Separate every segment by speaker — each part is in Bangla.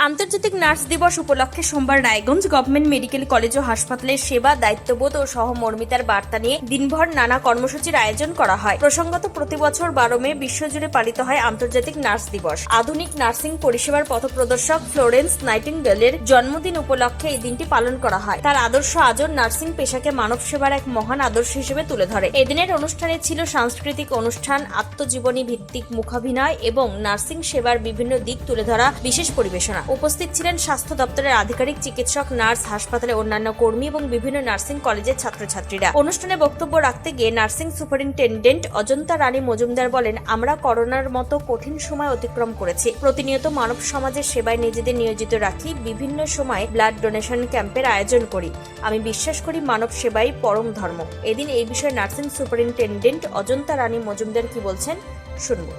Speaker 1: আন্তর্জাতিক নার্স দিবস উপলক্ষে সোমবার রায়গঞ্জ গভর্নমেন্ট মেডিকেল কলেজ ও হাসপাতালের সেবা, দায়িত্ববোধ ও সহমর্মিতার বার্তা নিয়ে দিনভর নানা কর্মসূচির আয়োজন করা হয়। প্রসঙ্গত, প্রতি বছর 12 মে বিশ্বজুড়ে পালিত হয় আন্তর্জাতিক নার্স দিবস। আধুনিক নার্সিং পরিষেবার পথপ্রদর্শক ফ্লোরেন্স নাইটিঙ্গেলের জন্মদিন উপলক্ষে এই দিনটি পালন করা হয়। তার আদর্শ আজও নার্সিং পেশাকে মানব সেবার এক মহান আদর্শ হিসেবে তুলে ধরে। এদিনের অনুষ্ঠানে ছিল সাংস্কৃতিক অনুষ্ঠান, আত্মজীবনী ভিত্তিক মুখাভিনয় এবং নার্সিং সেবার বিভিন্ন দিক তুলে ধরা বিশেষ পরিবেশনা। উপস্থিত ছিলেন স্বাস্থ্য দপ্তরের আধিকারিক, চিকিৎসক, নার্স, হাসপাতালের অন্যান্য কর্মী এবং বিভিন্ন নার্সিং কলেজের ছাত্রছাত্রীরা। অনুষ্ঠানে বক্তব্য রাখতে গিয়ে নার্সিং সুপারিনটেন্ডেন্ট অজন্তা রানী মজুমদার বলেন, আমরা করোনার মতো কঠিন সময় অতিক্রম করেছি। প্রতিনিয়ত মানব সমাজের সেবায় নিজেদের নিয়োজিত রাখি, বিভিন্ন সময় ব্লাড ডোনেশন ক্যাম্পের আয়োজন করি। আমি বিশ্বাস করি মানব সেবাই পরম ধর্ম। এদিন এই বিষয়ে নার্সিং সুপারিনটেন্ডেন্ট অজন্তা রানী মজুমদার কি বলছেন শুনব।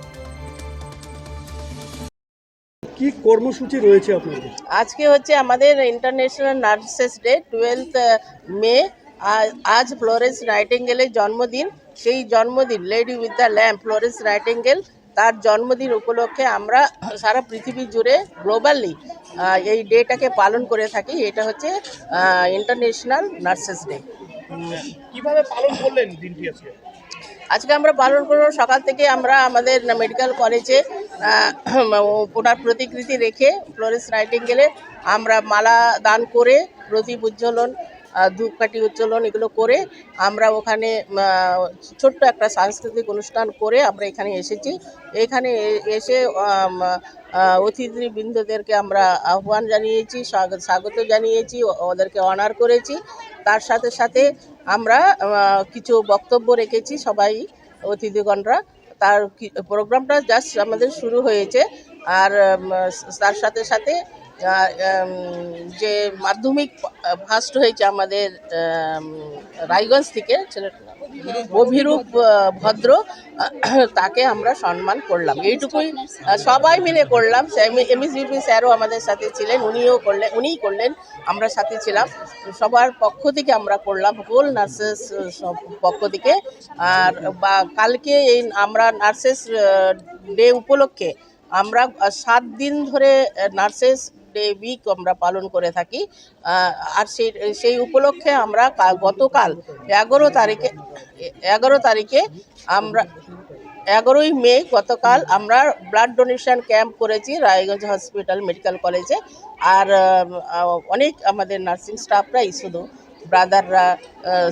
Speaker 2: কি কর্মসূচি রয়েছে আপনাদের?
Speaker 3: আজকে হচ্ছে আমাদের ইন্টারন্যাশনাল নার্সেস ডে, 12 মে। আজ ফ্লোরেন্স নাইটিঙ্গেলের জন্মদিন। সেই জন্মদিন lady with the lamp Florence nightingale, তার জন্মদিন উপলক্ষে আমরা সারা পৃথিবী জুড়ে গ্লোবালি এই ডেটাকে পালন করে থাকি। এটা হচ্ছে ইন্টারন্যাশনাল নার্সেস ডে।
Speaker 2: কিভাবে পালন করলেন দিনটি আজকে?
Speaker 3: আজকে আমরা পালন করব সকাল থেকে। আমরা আমাদের মেডিকেল কলেজে ওনার প্রতিকৃতি রেখে ফ্লোরেন্স নাইটিঙ্গেলের আমরা মালা দান করে, প্রদীপ উজ্জ্বলন, ধূপকাঠি উজ্জ্বলন এগুলো করে আমরা ওখানে ছোট্ট একটা সাংস্কৃতিক অনুষ্ঠান করে আমরা এখানে এসেছি। এখানে এসে অতিথিবৃন্দদেরকে আমরা আহ্বান জানিয়েছি, স্বাগত জানিয়েছি, ওদেরকে অনার করেছি। তার সাথে সাথে আমরা কিছু বক্তব্য রেখেছি সবাই অতিথিগণরা। তার প্রোগ্রামটা জাস্ট আমাদের শুরু হয়েছে। আর তার সাথে সাথে যে মাধ্যমিক ফার্স্ট হয়েছে আমাদের রায়গঞ্জ থেকে অভিরূপ ভদ্র, তাকে আমরা সম্মান করলাম। এইটুকুই সবাই মিলে করলাম। এমএসভিপি স্যারও আমাদের সাথে ছিলেন, উনিই করলেন, আমরা সাথে ছিলাম। সবার পক্ষ থেকে আমরা করলাম, হোল নার্সেস পক্ষ থেকে। আর কালকে এই আমরা নার্সেস ডে উপলক্ষে আমরা 7 দিন ধরে নার্সেস ডে উইক আমরা পালন করে থাকি। আর সেই উপলক্ষে আমরা গতকাল 11 তারিখে আমরা 11ই মে গতকাল আমরা ব্লাড ডোনেশন ক্যাম্প করেছি রায়গঞ্জ হসপিটাল মেডিকেল কলেজে। আর অনেক আমাদের নার্সিং স্টাফরাই, শুধু ব্রাদাররা,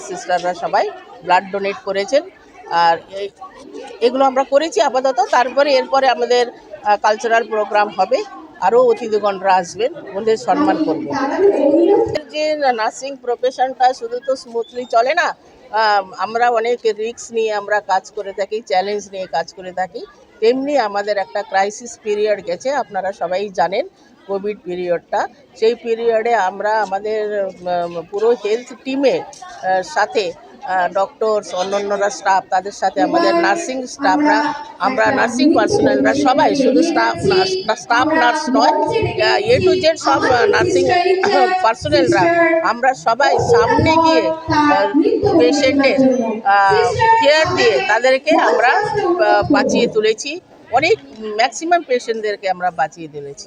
Speaker 3: সিস্টাররা সবাই ব্লাড ডোনেট করেছেন। আর এগুলো আমরা করেছি আপাতত। তারপরে এরপরে আমাদের কালচারাল প্রোগ্রাম হবে, আরও অতিথিগণরা আসবেন, ওদের সম্মান করব। যে নার্সিং প্রফেশনটা শুধু তো স্মুথলি চলে না, আমরা অনেক রিস্ক নিয়ে আমরা কাজ করে থাকি, চ্যালেঞ্জ নিয়ে কাজ করে থাকি। তেমনি আমাদের একটা ক্রাইসিস পিরিয়ড গেছে, আপনারা সবাই জানেন, কোভিড পিরিয়ডটা। সেই পিরিয়ডে আমরা আমাদের পুরো হেলথ টিমের সাথে ডক্টরস, অন্যান্যরা স্টাফ, তাদের সাথে আমাদের নার্সিং স্টাফরা, আমরা নার্সিং পার্সোনালরা সবাই, শুধু স্টাফ নার্স নয়, এ টু জেড সব নার্সিং পার্সোনালরা আমরা সবাই সামনে গিয়ে পেশেন্টের কেয়ার দিয়ে তাদেরকে আমরা বাঁচিয়ে তুলেছি। অনেক ম্যাক্সিমাম পেশেন্টদেরকে আমরা বাঁচিয়ে তুলেছি।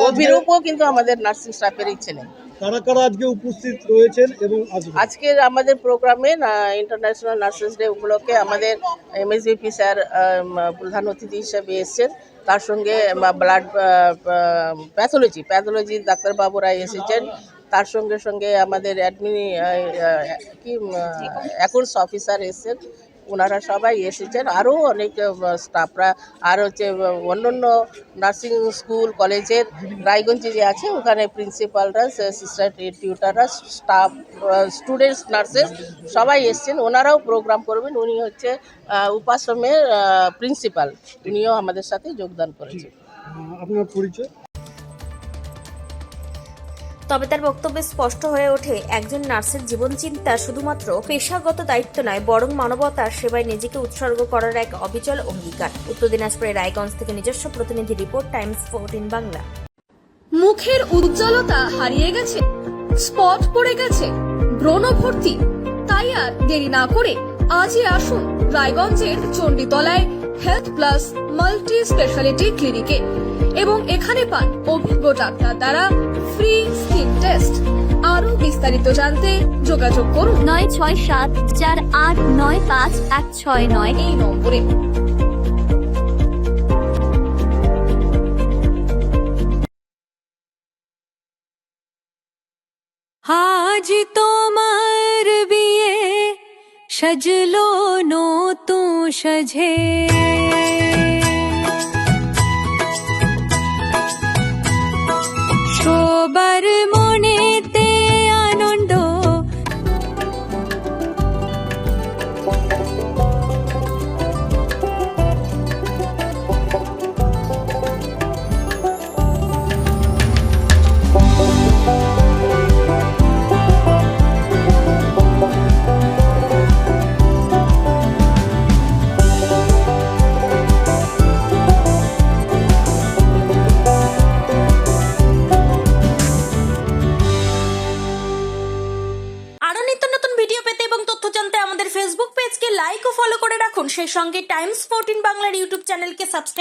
Speaker 3: অভিরূপও কিন্তু আমাদের নার্সিং স্টাফেরই ছিলেন।
Speaker 2: কারা কারা আজকে উপস্থিত রয়েছেন এবং
Speaker 3: আজকের আমাদের প্রোগ্রামে ইন্টারন্যাশনাল নার্সেস ডে উপলক্ষে আমাদের এমএসভিপি স্যার প্রধান অতিথি হিসেবে এসেছেন। তার সঙ্গে ব্লাড প্যাথোলজির ডাক্তারবাবুরা এসেছেন। তার সঙ্গে সঙ্গে আমাদের অ্যাকাউন্টস অফিসার এসেছেন, ওনারা সবাই এসেছেন। আরও অনেক স্টাফরা, আর হচ্ছে অন্যান্য নার্সিং স্কুল কলেজের রায়গঞ্জে যে আছে ওখানে প্রিন্সিপালরা, সিস্টার টিউটাররা, স্টাফ, স্টুডেন্টস, নার্সেস সবাই এসছেন। ওনারাও প্রোগ্রাম করবেন। উনি হচ্ছে উপাশ্রমের প্রিন্সিপাল, উনিও আমাদের সাথে যোগদান করেছেন।
Speaker 2: আপনার পরিচয়?
Speaker 1: তবে তার বক্তব্যে স্পষ্ট হয়ে ওঠে, একজন নার্সের জীবন চিন্তা শুধুমাত্র পেশাগত দায়িত্ব নয়, বরং মানবতার সেবায় নিজেকে উৎসর্গ করার এক অবিচল অঙ্গীকার। উত্তর দিনাজপুরের রায়গঞ্জ থেকে নিজস্ব প্রতিনিধি রিপোর্ট, টাইমস 14 বাংলা।
Speaker 4: মুখের উজ্জ্বলতা হারিয়ে গেছে, স্পট পড়ে গেছে, ব্রণ ভর্তি, তাই আর দেরি না করে আজই আসুন রায়গঞ্জের চণ্ডীতলায় হেলথ প্লাস মাল্টি স্পেশালিটি ক্লিনিকে এবং এখানে পান অভিজ্ঞ ডাক্তার দ্বারা ফ্রি স্কিন টেস্ট। আরো বিস্তারিত জানতে যোগাযোগ করুন
Speaker 5: 9674895169
Speaker 4: এই নম্বরে।
Speaker 6: আজ তোমার বিয়ে সাজলো নতুন সাজে সবার মনেতে আনন্দ
Speaker 1: আরো নিত্য নতুন ভিডিও পেতে এবং তথ্য জানতে আমাদের ফেসবুক পেজকে লাইক ও ফলো করে রাখুন। সেই সঙ্গে টাইমস 14 বাংলার ইউটিউব চ্যানেলকে সাবস্ক্রাইব